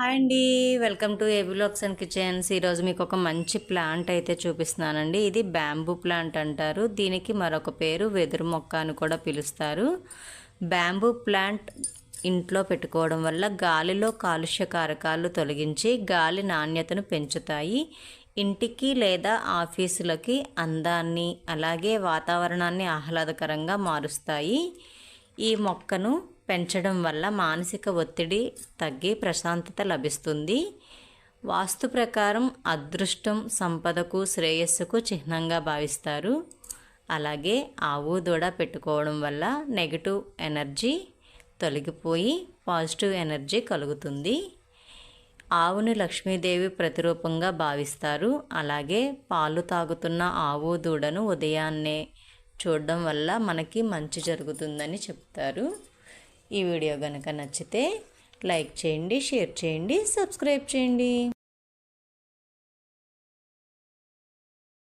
Hi అండి. Welcome to AB vlogs and kitchens. ఈరోజు మీకు ఒక మంచి ప్లాంట్ అయితే చూపిస్తున్నానండి. ఇది బ్యాంబూ ప్లాంట్ అంటారు. దీనికి మరొక పేరు వెదురు మొక్క అని కూడా పిలుస్తారు. బ్యాంబూ ప్లాంట్ ఇంట్లో పెట్టుకోవడం వల్ల గాలిలో కాలుష్య కారకాలు తొలగించి గాలి నాణ్యతను పెంచుతాయి. ఇంటికి లేదా ఆఫీసులకి అందాన్ని అలాగే వాతావరణాన్ని ఆహ్లాదకరంగా మారుస్తాయి. ఈ మొక్కను పెంచడం వల్ల మానసిక ఒత్తిడి తగ్గి ప్రశాంతత లభిస్తుంది. వాస్తు ప్రకారం అదృష్టం, సంపదకు, శ్రేయస్సుకు చిహ్నంగా భావిస్తారు. అలాగే ఆవు దూడ పెట్టుకోవడం వల్ల నెగిటివ్ ఎనర్జీ తొలగిపోయి పాజిటివ్ ఎనర్జీ కలుగుతుంది. ఆవుని లక్ష్మీదేవి ప్రతిరూపంగా భావిస్తారు. అలాగే పాలు తాగుతున్న ఆవు దూడను ఉదయాన్నే చూడడం వల్ల మనకి మంచి జరుగుతుందని చెప్తారు. ఈ వీడియో కనుక నచ్చితే లైక్ చేయండి, షేర్ చేయండి, సబ్స్క్రైబ్ చేయండి.